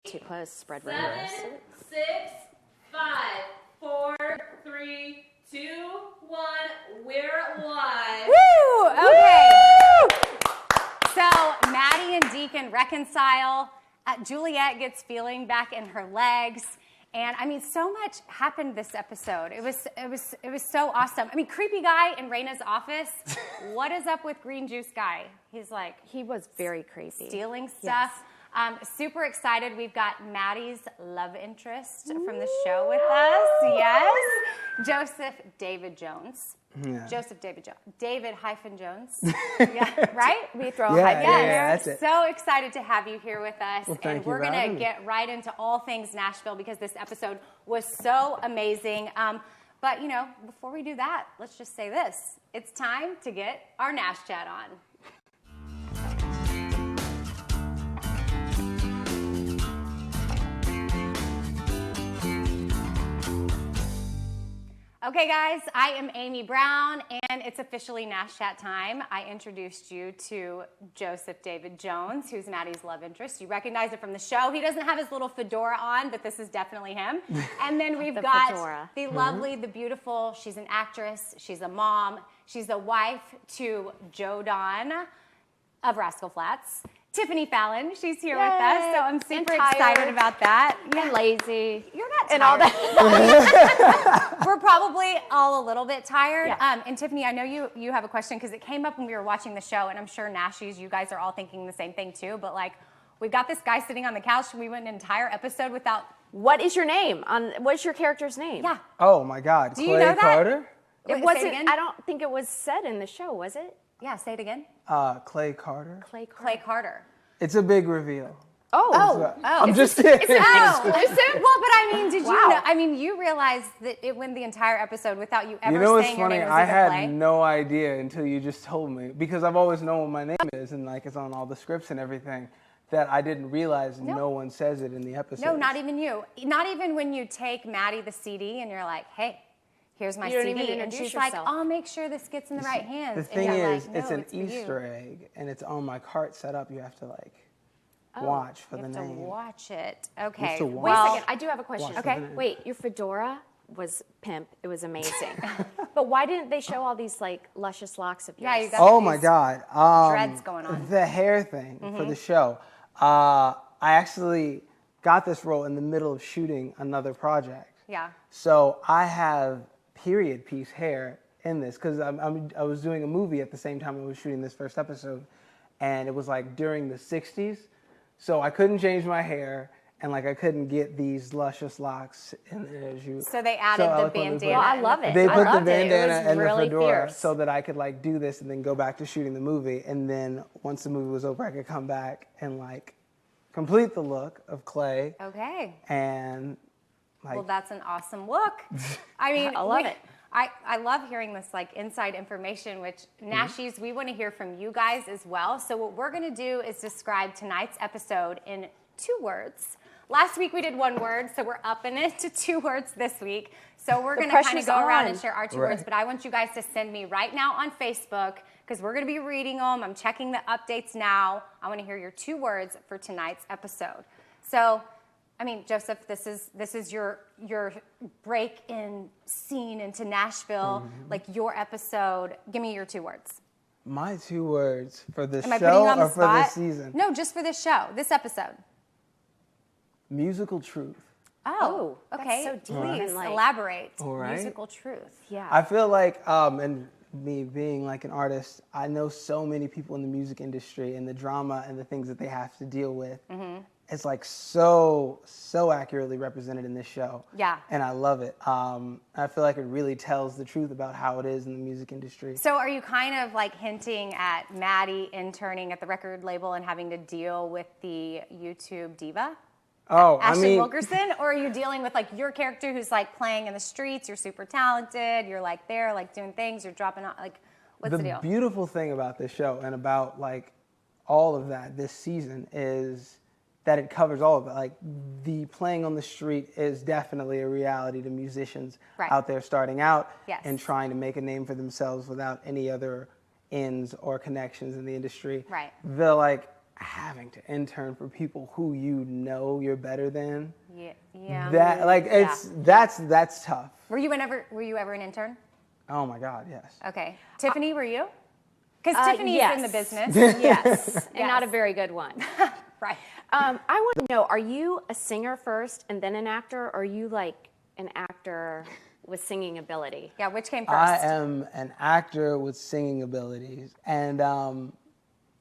Too close. Spread 7, rumors. 6, 5, 4, 3, 2, 1. We're live. Woo! Okay. Woo! So Maddie and Deacon reconcile. Juliette gets feeling back in her legs. And I mean, so much happened this episode. It was so awesome. I mean, creepy guy in Rayna's office. What is up with green juice guy? He's like, he was very creepy. Stealing stuff. Yes. Super excited. We've got Maddie's love interest from the show with us. Yes. Joseph DavidJones. Yeah. Joseph DavidJones. David-Jones. Yeah, right? We throw a hyphen in there. That's it. So excited to have you here with us. Well, and we're going to get right into all things Nashville because this episode was so amazing. But, you know, before we do that, let's just say this. It's time to get our NashChat on. Okay, guys, I am Amy Brown, and it's officially NashChat time. I introduced you to Joseph DavidJones, who's Maddie's love interest. You recognize it from the show. He doesn't have his little fedora on, but this is definitely him. And then we've got fedora. The lovely, the beautiful. She's an actress. She's a mom. She's the wife to Joe Don of Rascal Flatts. Tiffany Fallon, she's here with us, so I'm super excited about that. And lazy. You're not tired. And all that. We're probably all a little bit tired. Yeah. And Tiffany, I know you have a question because it came up when we were watching the show, and I'm sure Nashies, you guys are all thinking the same thing too, but like, we've got this guy sitting on the couch, and we went an entire episode without... What is your name? What's your character's name? Yeah. Oh my God, Do you know that? Carter? It wasn't, I don't think it was said in the show, was it? Yeah, say it again. Clay Carter. Clay Carter. Clay Carter. It's a big reveal. I'm just kidding. Well, but I mean, did you know? I mean, you realized that it went the entire episode without you ever You know what's saying your funny? name was I either had Clay? no idea until you just told me, because I've always known what my name is, and like it's on all the scripts and everything, that I didn't realize no one says it in the episode. No, not even you. Not even when you take Maddie the CD and you're like, hey, here's my You don't CD. even And introduce she's like, yourself. I'll make sure this gets in the right hands. The thing and you're is, like, no, it's an for you. Easter egg, and it's on my cart set up. You have to like watch for You the have to name. watch it. Okay. to Wait watch. a second, I do have a question. Watch Okay, the video. wait, your fedora was pimp. It was amazing. But why didn't they show all these like luscious locks of yours? Yeah, you got Oh my these God. dreads going on. The hair thing for the show. I actually got this role in the middle of shooting another project. Yeah. So I have period piece hair in this because I was doing a movie at the same time I was shooting this first episode, and it was like during the 60s. So I couldn't change my hair, and like I couldn't get these luscious locks in there as you. So they added the eloquently put bandana. Well, I love it. They I put the loved it. It bandana was and really the fedora fierce. so that I could like do this and then go back to shooting the movie, and then once the movie was over, I could come back and like complete the look of Clay. Okay. And like, Well, that's an awesome look. I mean, I love it. I love hearing this like inside information, which Nashies, we want to hear from you guys as well. So what we're going to do is describe tonight's episode in 2 words. Last week we did 1 word, so we're upping it to 2 words this week. So we're going to kind of pressure's go around on. and share our 2 Right. words, but I want you guys to send me right now on Facebook because we're going to be reading them. I'm checking the updates now. I want to hear your 2 words for tonight's episode. So, I mean, Joseph, this is your break-in scene into Nashville, like your episode. Give me your 2 words. my 2 words for the Am I putting you show on the or for spot? this season. No, just for this show, this episode. Musical truth. Oh, that's okay. so deep Please and, like- elaborate. All right. Musical truth. Yeah. I feel like, and me being like an artist, I know so many people in the music industry and the drama and the things that they have to deal with. It's like so accurately represented in this show. Yeah. And I love it. I feel like it really tells the truth about how it is in the music industry. So are you kind of like hinting at Maddie interning at the record label and having to deal with the YouTube diva? Oh, Ashton I mean, Wilkerson? Or are you dealing with like your character who's like playing in the streets, you're super talented, you're like there, like doing things, you're dropping off, like what's the deal? The beautiful thing about this show and about like all of that this season is that it covers all of it. Like the playing on the street is definitely a reality to musicians Right. out there starting out Yes. and trying to make a name for themselves without any other ins or connections in the industry. Right. The like having to intern for people who you know you're better than. Yeah. That like that's tough. Were you ever an intern? Oh my God, yes. Okay. Tiffany, were you? Because Tiffany's yes. in the business. Yes, and not a Yes. very good one. Right. I want to know, are you a singer first and then an actor, or are you like an actor with singing ability? Yeah, which came first? I am an actor with singing abilities, and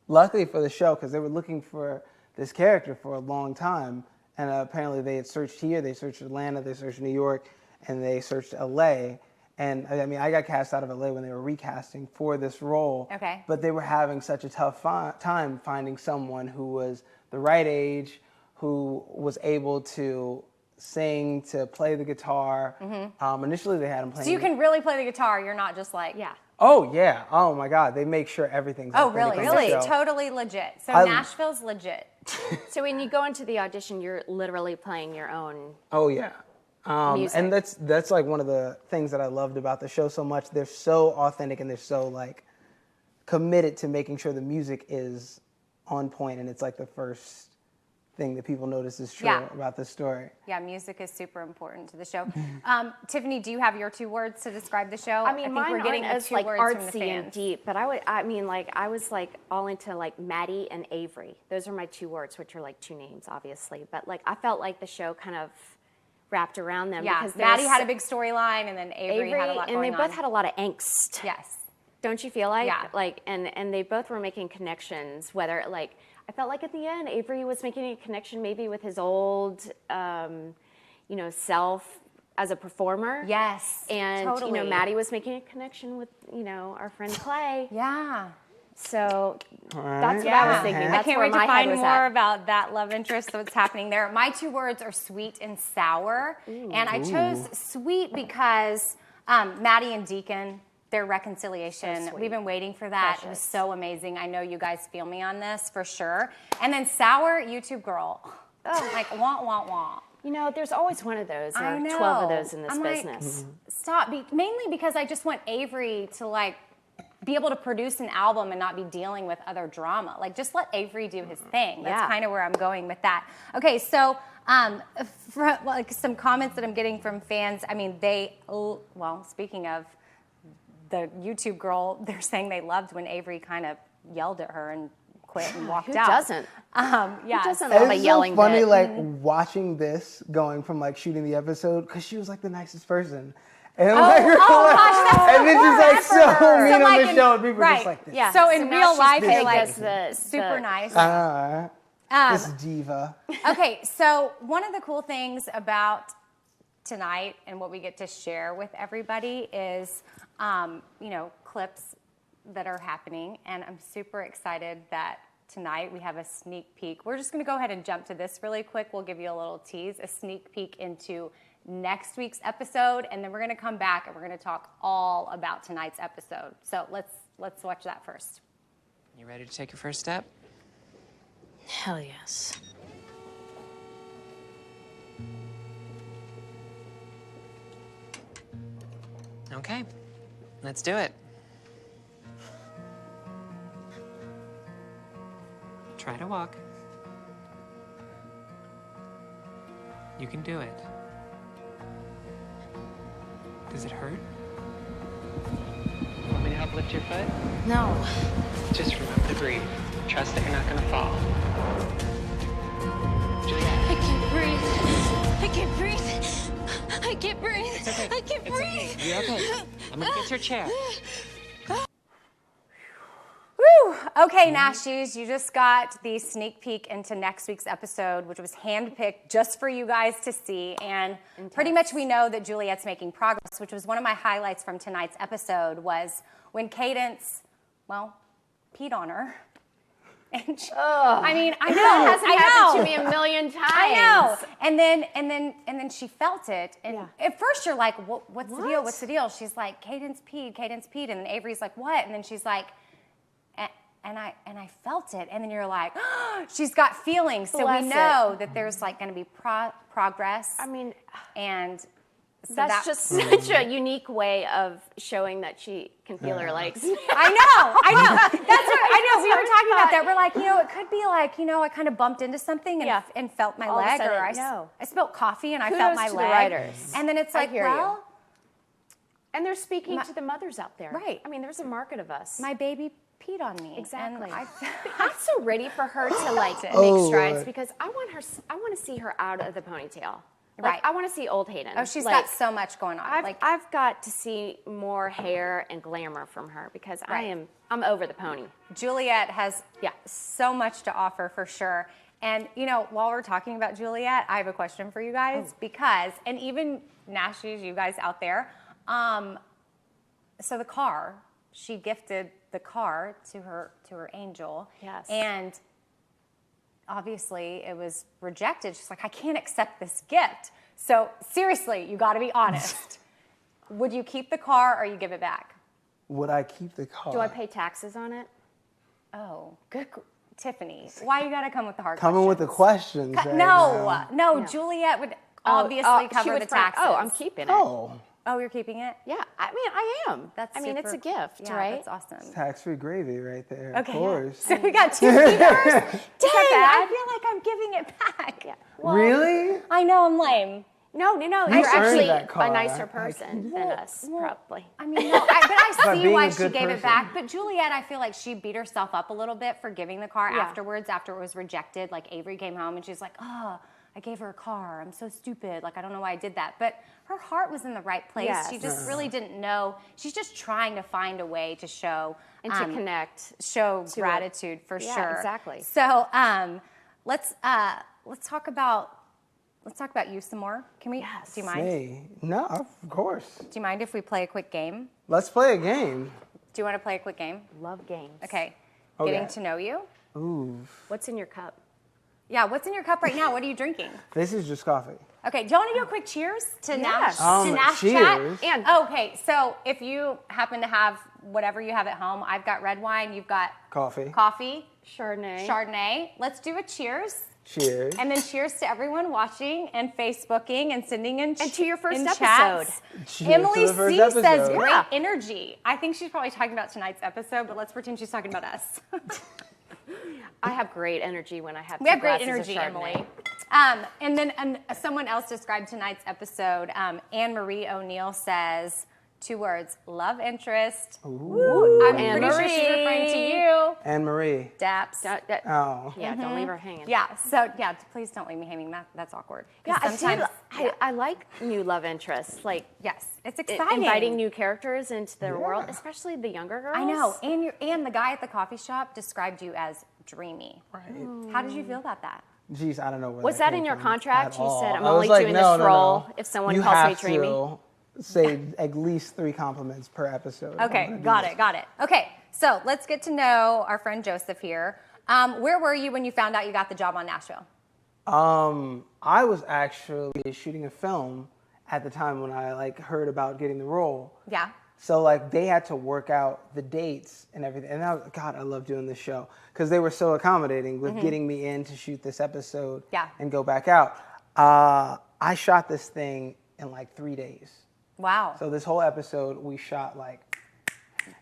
luckily for the show, because they were looking for this character for a long time, and apparently they had searched here, they searched Atlanta, they searched New York, and they searched LA. And I mean, I got cast out of LA when they were recasting for this role. Okay. But they were having such a tough time finding someone who was the right age, who was able to sing, to play the guitar. Initially, they had him playing. So you can really play the guitar. You're not just like. Yeah. Oh yeah! Oh my God! They make sure everything's. Oh authentic really? on the Really? show. Totally legit. So I- Nashville's legit. So when you go into the audition, you're literally playing your own. Oh yeah. Music. And that's like one of the things that I loved about the show so much. They're so authentic and they're so like committed to making sure the music is on point, and it's like the first thing that people notice is true Yeah. about this story. Yeah, music is super important to the show. Tiffany, do you have your 2 words to describe the show? I mean, think mine we're getting aren't the as 2 like words from the artsy and fans. deep, but I was like all into like Maddie and Avery. Those are my 2 words, which are like 2 names, obviously. But like I felt like the show kind of wrapped around them. Yeah, because Maddie had a big storyline, and then Avery had a lot and going they on. both had a lot of angst. Yes. Don't you feel like? Yeah. Like, and they both were making connections, whether like, I felt like at the end, Avery was making a connection maybe with his old, self as a performer. Yes. And, totally. Maddie was making a connection with, our friend Clay. Yeah. So All right. that's what I was thinking. I That's can't where wait to my head find was more at. about that love interest, what's happening there. My 2 words are sweet and sour. And I chose sweet because Maddie and Deacon, their reconciliation, sweet. we've been waiting for that. It was Precious. so amazing. I know you guys feel me on this for sure. And then sour, YouTube girl. Oh, like wah, wah, wah. There's always one of those, I or know. 12 of those in this I'm like, business. Stop. Mainly because I just want Avery to like be able to produce an album and not be dealing with other drama. Like just let Avery do his thing. That's Yeah. kind of where I'm going with that. Okay, so like some comments that I'm getting from fans. I mean, speaking of the YouTube girl, they're saying they loved when Avery kind of yelled at her and quit and walked Who out. doesn't? Yeah. Who doesn't so- love a It's so yelling funny, bit? like watching this, going from like shooting the episode, because she was like the nicest person, and like, gosh, that's and then she's like so mean on like the in- show, and people are right. just like this. Yeah. So in now real she's life, big you're like as the super nice. This diva. Okay, so one of the cool things about tonight and what we get to share with everybody is, clips that are happening, and I'm super excited that tonight we have a sneak peek. We're just going to go ahead and jump to this really quick. We'll give you a little tease, a sneak peek into next week's episode, and then we're going to come back and we're going to talk all about tonight's episode. So let's watch that first. You ready to take your first step? Hell yes. Okay, let's do it. Try to walk. You can do it. Does it hurt? Want me to help lift your foot? No. Just remember to breathe. Trust that you're not gonna fall. Juliette. I can't breathe. I can't breathe. I can't breathe. It's okay. I can't It's breathe. okay. You're okay. I'm gonna get your chair. Woo! Okay, Nashies, you just got the sneak peek into next week's episode, which was handpicked just for you guys to see. And pretty much we know that Juliette's making progress, which was one of my highlights from tonight's episode, was when Cadence, peed on her. And she, I mean, I know, That hasn't I happened know. to me a million times. I know. And then she felt it. And Yeah. at first you're like, what's the deal? What's the deal? She's like, Cadence peed. And then Avery's like, what? And then she's like, and I felt it. And then you're like, oh, she's got feelings. So Bless we it. know that there's like going to be progress. I mean, and That's just such a unique way of showing that she can feel her legs. I know. That's what I know. We were talking about that. We're like, it could be like, I kind of bumped into something and felt my All of a leg, sudden, or no. I spilled coffee and I Kudos felt my to the leg. writers. And then it's I like, hear you. well, And they're speaking to the mothers out there. Right. I mean, there's a market of us. my baby peed on me. Exactly. And I'm so ready for her to like make Oh, strides Lord. because I want to see her out of the ponytail. Like, Right. I want to see old Hayden. oh, she's like, got so much going on. I've got to see more hair and glamour from her because Right. I'm over the pony. Juliette has so much to offer for sure. And while we're talking about Juliette, I have a question for you guys because, and even Nashies, you guys out there, so the car, she gifted the car to her angel. Yes. And obviously it was rejected. She's like, I can't accept this gift. So seriously, you got to be honest. Would you keep the car or you give it back? Would I keep the car? Do I pay taxes on it? Oh, good. Tiffany, why you got to come with the hard Coming with the questions. right No, now. no, Juliette would obviously she cover would the front- taxes. Oh, I'm keeping it. Oh, Oh, you're keeping it? Yeah, I mean, I am. That's I mean, it's a super- gift, yeah, right? That's awesome. tax-free gravy right there. Okay. Of course. So we got 2 keepers. Dang, I bad? feel like I'm giving it back. Yeah. Really? I know I'm lame. No, You you're earned actually that car. a nicer person than us, probably. I mean, no, but I By see being why a she good gave it person. back. But Juliette, I feel like she beat herself up a little bit for giving the car Yeah. afterwards, after it was rejected. Like Avery came home and she's like, oh, I gave her a car. I'm so stupid. Like, I don't know why I did that. But her heart was in the right place. Yes. She just really didn't know. She's just trying to find a way to show And to connect. show to gratitude for Yeah, sure. exactly. So let's talk about you some more. Can we? Yes. Do you mind? Hey, no, of course. Do you mind if we play a quick game? Let's play a game. Do you want to play a quick game? Love games. Okay. Okay. Getting to know you. Ooh, What's in your cup? Yeah. What's in your cup right now? What are you drinking? this is just coffee. Okay. Do you want to do a quick cheers to Yes. NashChat? Cheers. And Okay. So if you happen to have whatever you have at home, I've got red wine. You've got Coffee. coffee, Chardonnay. Chardonnay. Let's do a cheers. Cheers. And then cheers to everyone watching and Facebooking and sending in And to your first in episode. chats. Cheers Emily to the first C says episode. great Yeah. energy. I think she's probably talking about tonight's episode, but let's pretend she's talking about us. I have great energy when I have We two have great glasses of energy, Chardonnay. Emily. And then someone else described tonight's episode. Anne Marie O'Neill says 2 words: love interest. Ooh. I'm pretty sure she's referring to you. Anne Marie. Daps. Oh. Yeah, don't leave her hanging. Yeah. So yeah, please don't leave me hanging. That's awkward. 'Cause Yeah, sometimes. I like new love interests, like Yes, it's exciting. inviting new characters into their world, especially the younger girls. I know. And the guy at the coffee shop described you as dreamy. Right. How did you feel about that? Jeez, I don't know where Was that that came in your from contract? at You said, all. I'm I was only like, doing no, this no, role no. if someone You calls me have dreamy. to say at least 3 compliments per episode. Okay, got it. Okay, so let's get to know our friend Joseph here. Where were you when you found out you got the job on Nashville? I was actually shooting a film at the time when I heard about getting the role. Yeah. So they had to work out the dates and everything. And I love doing this show because they were so accommodating with getting me in to shoot this episode and go back out. I shot this thing in 3 days. Wow. So this whole episode we shot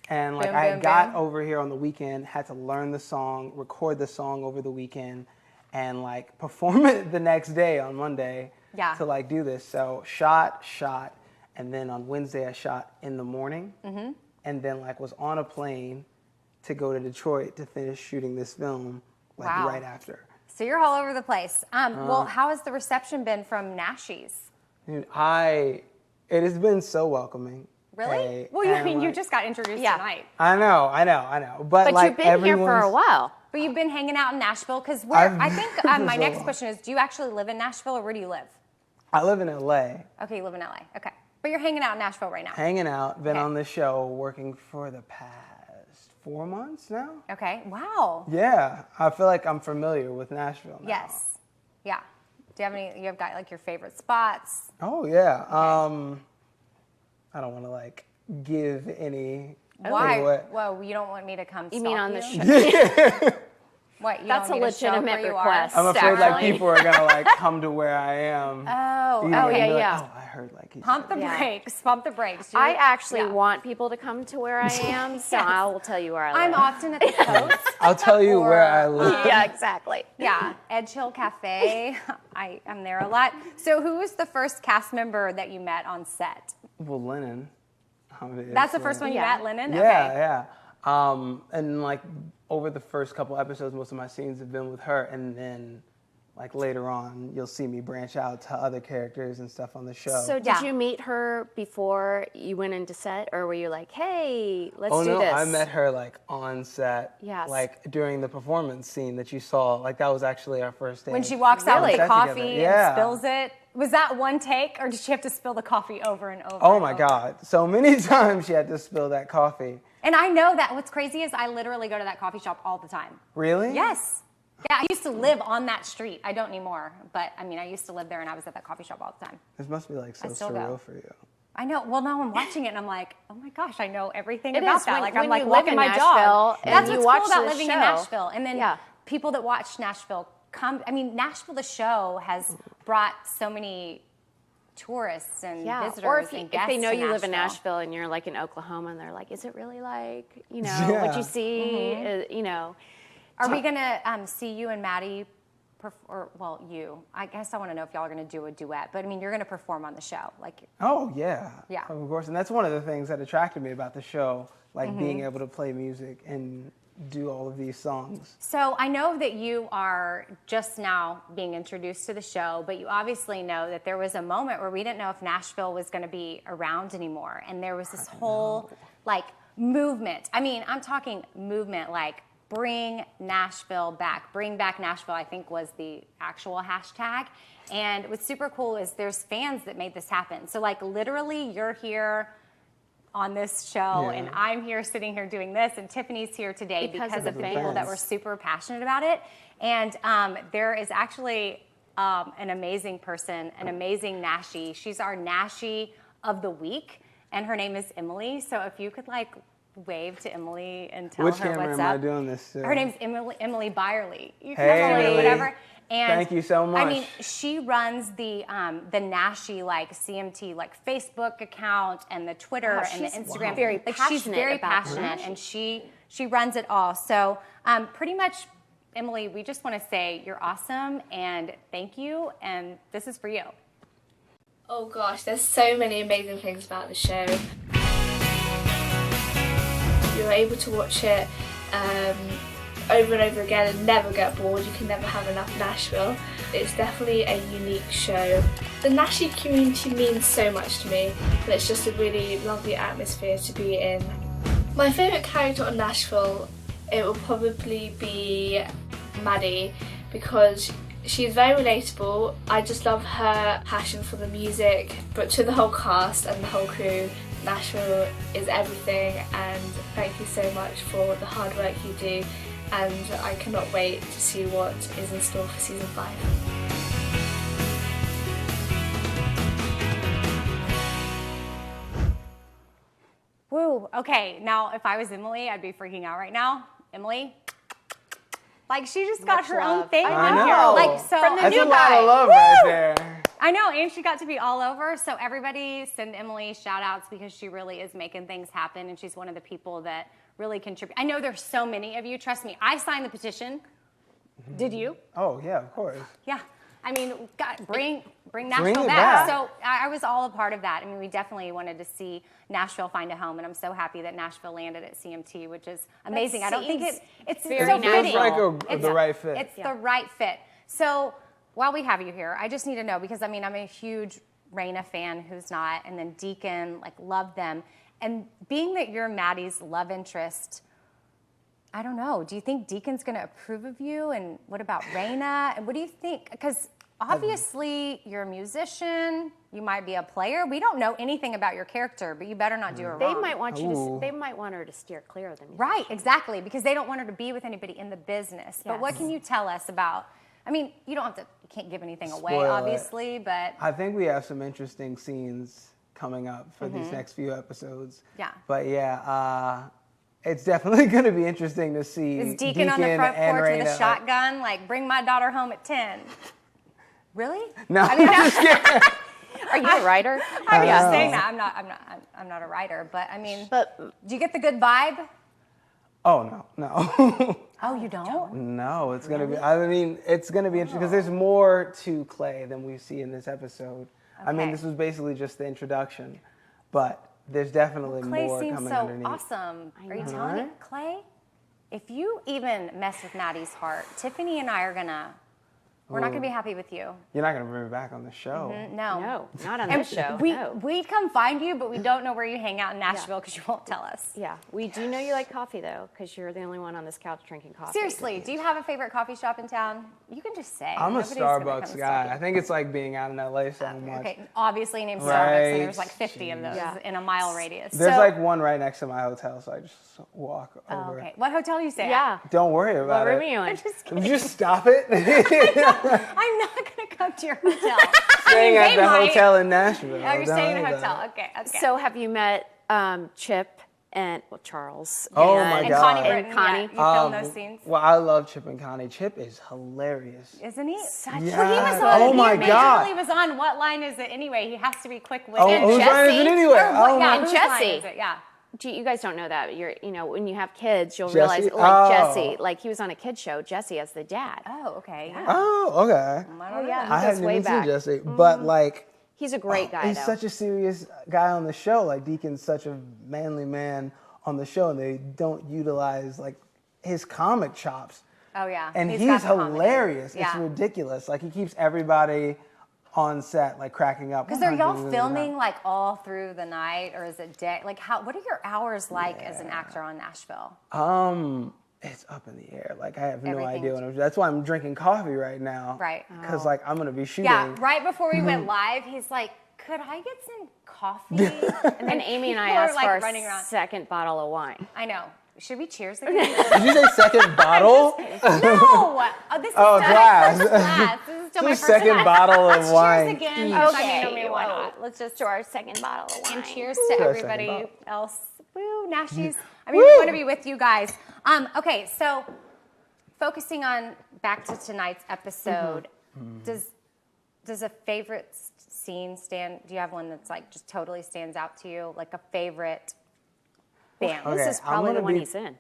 and Boom, I boom, got boom. over here on the weekend, had to learn the song, record the song over the weekend, and perform it the next day on Monday to do this. So shot, and then on Wednesday I shot in the morning, and then was on a plane to go to Detroit to finish shooting this film Wow. right after. So you're all over the place. Well, how has the reception been from Nashies? Dude, it has been so welcoming. Really? Well, and, you just got introduced tonight. I know. But But you've been here for a while. But you've been hanging out in Nashville because I think my so next long. question is: do you actually live in Nashville or where do you live? I live in LA, Okay, you live in LA. Okay, but you're hanging out in Nashville right now. hanging out, been Okay. on the show, working for the past 4 months now. Okay. Wow. Yeah, I feel like I'm familiar with Nashville now. Yes. Yeah. Do you have any? You have got your favorite spots? Oh yeah. I don't want to give any. Why? away. Whoa, you don't want me to come? You mean stalk on the show? show? What? You That's don't a want me to show legitimate where you are? request. I'm afraid Actually. people are gonna come to where I am. Oh, You know, okay. and be yeah. Oh, I hurt like he Pump the said. Yeah. brakes. Pump the brakes. I actually Yeah. want people to come to where I am, so I will tell you where I live. I'm often at the coast. I'll tell you where I live. Yeah, exactly. Yeah, Edge Hill Cafe. I'm there a lot. So who was the first cast member that you met on set? Well, Lennon. That's the first one you Yeah. met, Lennon? Yeah, yeah. And like over the first couple episodes, most of my scenes have been with her, and then like later on, you'll see me branch out to other characters and stuff on the show. So did Yeah. you meet her before you went into set, or were you like, hey, let's oh do no, this? I met her like on set, Yes. like during the performance scene that you saw. Like that was actually our first day. When she walks out with on the set coffee together. and Yeah. spills it. Was that one take, or did she have to spill the coffee over and over? Oh and my over? God! So many times she had to spill that coffee. And I know that what's crazy is I literally go to that coffee shop all the time. Really? Yes. Yeah, I used to live on that street. I don't anymore, but I mean, I used to live there and I was at that coffee shop all the time. This must be like so still go. surreal for you. I know. Well, now I'm watching it and I'm like, oh my gosh, I know everything It about is. that. When- Like when I'm like you live walking in my Nashville dog. and That's you what's watch cool about the living in show. Nashville. And then Yeah. people that watch Nashville come. I mean, Nashville, the show, has brought so many tourists and Yeah, visitors or and if guests they know to you live in Nashville and you're like in Oklahoma and they're like, is it really like, you know, what Yeah. you see, Mm-hmm. you know. Are we gonna see you and Maddie? You. I guess I want to know if y'all are gonna do a duet. But I mean, you're gonna perform on the show, like. Oh yeah. Yeah. Of course, and that's one of the things that attracted me about the show, like Mm-hmm. being able to play music and do all of these songs. So I know that you are just now being introduced to the show, but you obviously know that there was a moment where we didn't know if Nashville was going to be around anymore, and there was this whole like movement. I mean, I'm talking movement like bring Nashville back. Bring back Nashville, I think was the actual hashtag. And what's super cool is there's fans that made this happen. So like literally you're here on this show, Yeah. and I'm here sitting here doing this, and Tiffany's here today Because because of of the the people that fans. were super passionate about it. And there is actually an amazing person, an amazing Nashie. She's our Nashie of the week, and her name is Emily. So if you could like wave to Emily and tell Which her camera what's am I up. doing this to? Her name's Emily Byerly. You can Hey, call her Emily. whatever. And Thank you so I mean, much. she runs the Nashie like CMT like Facebook account and the Twitter Wow, and the she's Instagram. very Like she's passionate very about passionate, Nashie. and she runs it all. So pretty much, Emily, we just want to say you're awesome and thank you. And this is for you. Oh gosh, there's so many amazing things about the show. You're able to watch it over and over again and never get bored. You can never have enough Nashville. It's definitely a unique show. The Nashie community means so much to me, and it's just a really lovely atmosphere to be in. My favourite character on Nashville, it will probably be Maddie, because she's very relatable. I just love her passion for the music, but to the whole cast and the whole crew, Nashville is everything, and thank you so much for the hard work you do, and I cannot wait to see what is in store for season 5. Woo. Okay, now if I was Emily, I'd be freaking out right now. Emily, like she just got Much her own love. thing I on know. here. Like so, From the That's new a lot guy. of love Woo! right there. I know, and she got to be all over. So everybody send Emily shout outs because she really is making things happen, and she's one of the people that really contribute. I know there's so many of you. Trust me, I signed the petition. Did you? Oh yeah, of course. Yeah. I mean, God, bring Nashville it back. back. So I was all a part of that. I mean, we definitely wanted to see Nashville find a home, and I'm so happy that Nashville landed at CMT, which is amazing. I don't think it's very so natural. fitting. Feels like the right fit. It's the right fit. So while we have you here, I just need to know, because I mean, I'm a huge Rayna fan, who's not, and then Deacon, like, love them. And being that you're Maddie's love interest, I don't know. Do you think Deacon's going to approve of you? And what about Rayna? And what do you think? Because obviously you're a musician. You might be a player. We don't know anything about your character, but you better not do her They wrong. might want you Ooh. to. They might want her to steer clear of them. Right, exactly. Because they don't want her to be with anybody in the business. But what Yes. can you tell us about? I mean, you don't have to. You can't give anything away, Spoil it. obviously. But I think we have some interesting scenes coming up for these next few episodes. Yeah. But yeah, it's definitely going to be interesting to see is Deacon on the front and porch with a Rayna. shotgun, like, bring my daughter home at 10? Really? No, I'm just kidding. Are you a writer? I'm just saying that. I'm not a writer, but I mean, But do you get the good vibe? Oh no. Oh, you don't? No, it's gonna be. I mean, it's gonna be interesting because there's more to Clay than we see in this episode. I mean, Okay. this was basically just the introduction, but there's definitely Clay more seems coming so underneath. awesome. Are you know. telling me, Clay? If you even mess with Maddie's heart, Tiffany and I are we're not gonna be happy with you. You're not gonna bring me back on the show. no, not on And this show. we no. we'd come find you, but we don't know where you hang out in Nashville because you won't tell us. Yeah, we do know you like coffee though, because you're the only one on this couch drinking coffee. Seriously, do you have a favorite coffee shop in town? You can just say. I'm a Nobody's gonna come Starbucks and guy. stop you. I think it's like being out in LA so much. Okay, obviously name Starbucks, Right, and there's like 50 of those Yeah. in a mile radius. There's So- like one right next to my hotel, so I just walk Oh, over. okay. What hotel do you stay at? Yeah. Don't worry about What room are it. you in? I'm just kidding. Just stop it. I'm not gonna come to your hotel. Staying at they the might. hotel in Nashville. Oh, you're Don't staying in a worry hotel. about it. Okay. So have you met Chip and Charles? Oh, and, my and God. Connie And Britton, Connie. yeah, you filmed those scenes, Well, I love Chip and Connie. Chip is hilarious. isn't he? Such Yeah. Well, he was on. Oh, my he God. originally was on What Line Is It Anyway? He has to be quick-witted. Oh, And whose line is it Jesse. anyway? Or what- Oh, yeah, my- And whose line Jesse. is it? Yeah. You guys don't know that. When you have kids, you'll Jesse? realize, like Oh. Jesse, like he was on a kid show. Jesse as the dad. Oh, okay. Yeah. Oh, okay. I don't yeah. know. I goes hadn't way even seen back. Jesse, but like, He's a great guy, he's though. such a serious guy on the show. Like Deacon's such a manly man on the show, and they don't utilize like his comic chops. Oh yeah. And got he's the comedy. hilarious. Yeah. It's ridiculous. Like he keeps everybody on set like cracking up. Because are y'all filming like all through the night, or is it day? Like what are your hours like as an actor on Nashville? It's up in the air. Like I have no Everything's- idea what I'm. That's why I'm drinking coffee right now. Right. Because like I'm gonna be shooting. Yeah. Right before we went live, he's like, "Could I get some coffee?" And Amy and I people are, asked like, for our running around. second bottle of wine. I know. Should we cheers again? Did you say second bottle? No. Oh, this is Oh, still glass. my first glass. This is still my Just first second glass. bottle of Let's wine. Cheers again. each. I mean, why not? Let's just To our second bottle of wine. and cheers to Cheers, everybody second else. Woo, Nashies. I mean, we want to be with you guys. Okay, so focusing on back to tonight's episode, does a favorite scene stand? Do you have one that's like just totally stands out to you, like a favorite band? Okay, This is I'm probably the gonna one be- he's in.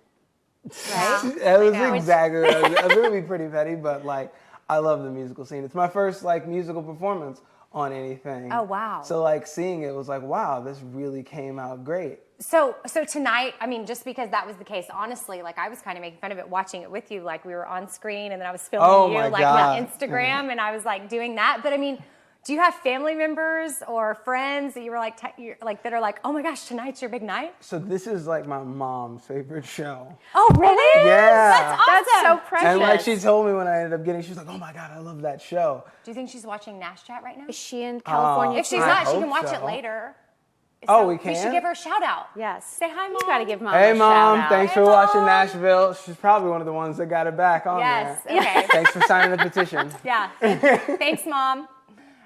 That was exactly what I was going to be pretty petty, but like I love the musical scene. It's my first like musical performance on anything. Oh, wow. So like seeing it was like, wow, this really came out great. So tonight, I mean, just because that was the case, honestly, like I was kind of making fun of it, watching it with you, like we were on screen, and then I was filming Oh, you, my like God. on Instagram, and I was like doing that. But I mean, do you have family members or friends that you were like, you're, like that are like, oh my gosh, tonight's your big night? So this is like my mom's favorite show. Oh, really? Yeah. That's awesome. That's so precious. And like she told me when I ended up getting, she was like, oh my God, I love that show. Do you think she's watching NashChat right now? Is she in California? If she's I not, she hope can watch so. it later. Oh, we We can? should give her a shout out. Yes. Say hi, Mom. You got to give Mom Hey a Mom, shout out. thanks for watching Nashville. She's probably one of the ones that got it back on Yes, there. okay. Thanks for signing the petition. Yeah. Thanks, Mom.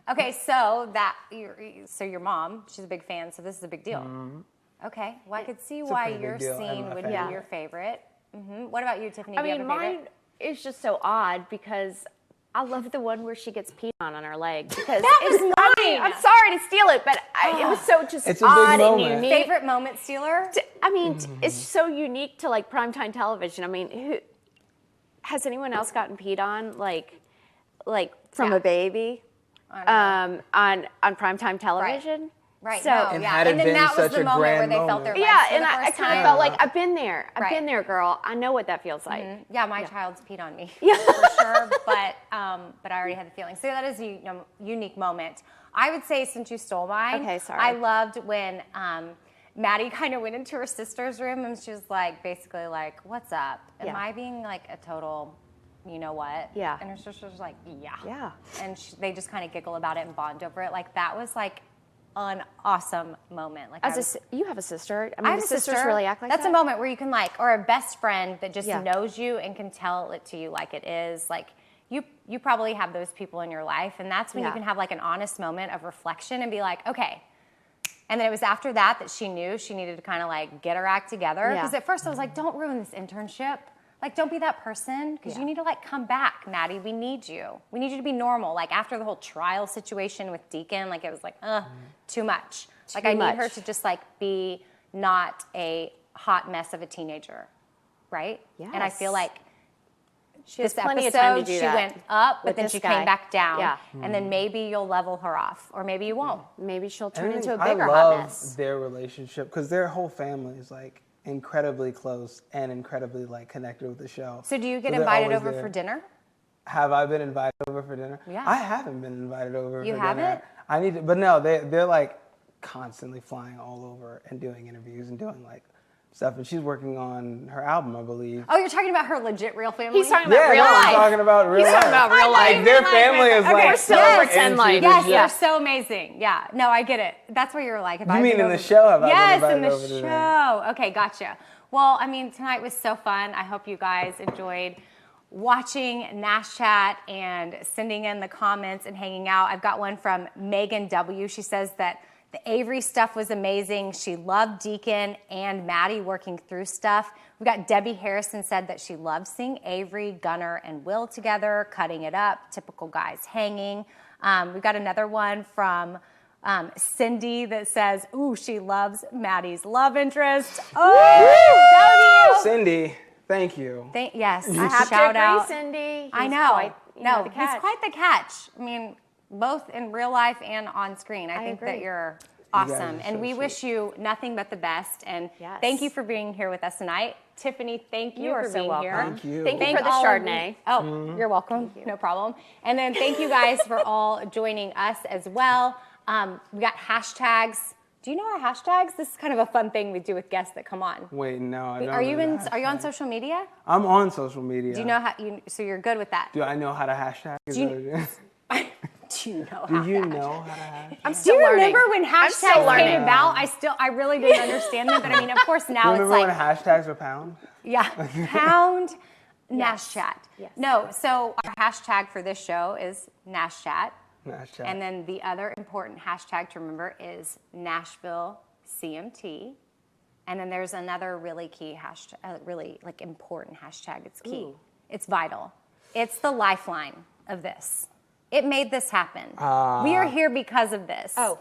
Okay, so your mom, she's a big fan, so this is a big deal. Okay, well I could see why pretty big your deal. I'm scene a would fan. be your favorite. What about you, Tiffany? I Do you mean, have a favorite? mine is just so odd because I love the one where she gets peed on her leg. Because That was I mean, mine. I'm sorry to steal it, but it was so just It's a big odd and moment. unique. Favorite moment stealer? I mean, it's so unique to like primetime television. I mean, has anyone else gotten peed on like from Yeah. a baby on primetime television? Right. So- no, And yeah. had it And then been that was such the a moment where grand they felt moment. their legs Yeah, for and the I first kind of time. felt like I've been there. I've Right. been there, girl. I know what that feels like. Yeah, my child's peed on me Yeah. for sure, but I already had the feeling. So that is a unique moment. I would say, since you stole mine, Okay, sorry. I loved when Maddie kind of went into her sister's room and she was like, basically like, "What's up? Am Yeah. I being like a total, you know what?" Yeah. And her sister was like, "Yeah." Yeah. And they just kind of giggle about it and bond over it. Like that was like an awesome moment. Like You have a sister. I I mean, have do a sisters sister. really act like That's that? a moment where you can like, or a best friend that just Yeah. knows you and can tell it to you like it is. Like you probably have those people in your life, and that's when you Yeah. can have like an honest moment of reflection and be like, okay. And then it was after that she knew she needed to kind of like get her act together. Yeah. Because at first I was like, don't ruin this internship. Like, don't be that person, because you need to like come back, Maddie. We need you. We need you to be normal. Like after the whole trial situation with Deacon, like it was like, too much. Like I need her to just like be not a hot mess of a teenager, right? Yes. And I feel like She has this plenty episode, of time to do she that went up, but with then this she guy. came back down. Yeah. And then maybe you'll level her off, or maybe you won't. Maybe she'll And turn into a I bigger love hotness. their relationship because their whole family is like incredibly close and incredibly like connected with the show. So do you get they're invited always over there. for dinner? Have I been invited over for dinner? Yeah. I haven't been invited over You for haven't? dinner. I need to, but no, they're like constantly flying all over and doing interviews and doing like stuff. And she's working on her album, I believe. Oh, you're talking about her legit real family? He's talking about Yeah, real no, I'm life. talking about real He's life. talking about real life. Like their family is Okay, like we're still so over 10 into like. the Yes, show. they're so amazing. Yeah, no, I get it. That's why you're like, if You I've mean been in over- the show, have I been Yes, in invited the over to dinner? show. Okay, gotcha. Well, I mean, tonight was so fun. I hope you guys enjoyed watching NashChat and sending in the comments and hanging out. I've got one from Megan W. She says that the Avery stuff was amazing. She loved Deacon and Maddie working through stuff. We got Debbie Harrison said that she loved seeing Avery, Gunnar, and Will together, cutting it up, typical guys hanging. We've got another one from Cindy that says, ooh, she loves Maddie's love interest. Oh, that was you. Cindy, thank you. Yes, I have shout to agree, out. Cindy. I He's know. quite, you know, the He's catch. quite the catch. I mean, both in real life and on screen. I think that agree. you're guys awesome. are And so we sweet. wish you nothing but the best. And Yes. thank you for being here with us tonight. Tiffany, thank you You are for so being welcome. here. Thank you. Thank you Thank for the all of Chardonnay. you. Oh, you're welcome. No problem. And then thank you guys for all joining us as well. We got hashtags. Do you know our hashtags? This is kind of a fun thing we do with guests that come on. Wait, no, I don't Are you know the are you on hashtag. social media? I'm on social media. Do you know how so you're good with that? Do I know how to hashtag? Is Do you- that what it is? Do you know Do you know how to hashtag? I'm Do still you learning. remember when I'm still hashtags learning. came about? I really didn't understand them, but I mean, of course now it's Remember like, when hashtags were pound? yeah, pound NashChat. Yes. No, so our hashtag for this show is NashChat, NashChat. and then the other important hashtag to remember is Nashville CMT, and then there's another really key hashtag, really like important hashtag. It's key. Ooh. It's vital. It's the lifeline of this. It made this happen. We are here because of this. Oh,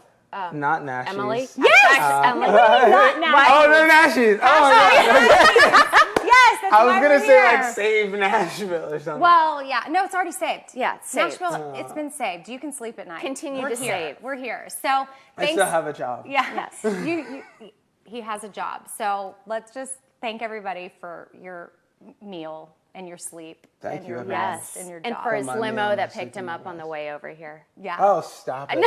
Not Nashies. Emily? Yes! Emily. Not Nash. Oh, they're Nashies. Oh, my God. Yes, that's I was why going we're to say, here. like, save Nashville or something. Well, yeah, no, it's already saved. Yeah, it's saved. Nashville, it's been saved. You can sleep at night. Continue We're to here. save. We're here. So I thanks. still have a job. Yeah. He has a job. So let's just thank everybody for your meal and your sleep. Thank and you, your everyone. rest Yes. and your And job. for his my meal limo and my that picked sleep him and up my on the rest. way over here. Yeah. Oh, stop it.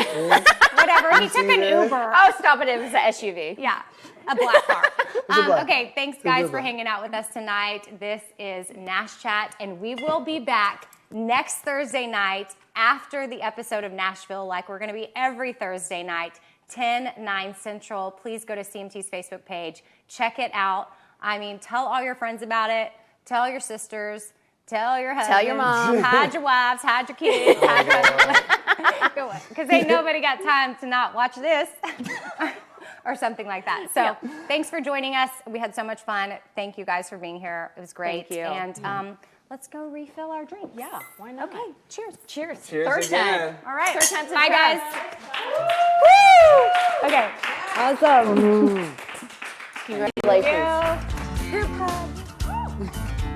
Whatever. He took an this? Uber. Oh, stop it. It was the SUV. Yeah, a black car. a black. Okay, thanks a guys good for one. hanging out with us tonight. This is NashChat, and we will be back next Thursday night after the episode of Nashville, like we're gonna be every Thursday night, 10, 9 Central. Please go to CMT's Facebook page, check it out. I mean, tell all your friends about it, tell your sisters, tell your husbands, Tell your mom. hide your wives, hide your kids, hide your because ain't nobody got time to not watch this. Or something like that. So thanks for joining us. We had so much fun. Thank you guys for being here. It was great. Thank you. And let's go refill our drinks. Yeah, why not? Okay, cheers. Cheers. Cheers Third again. time. All right. Third time's a Bye, charm. guys. Woo! Okay. Awesome. Congratulations. Thank you. Group hug.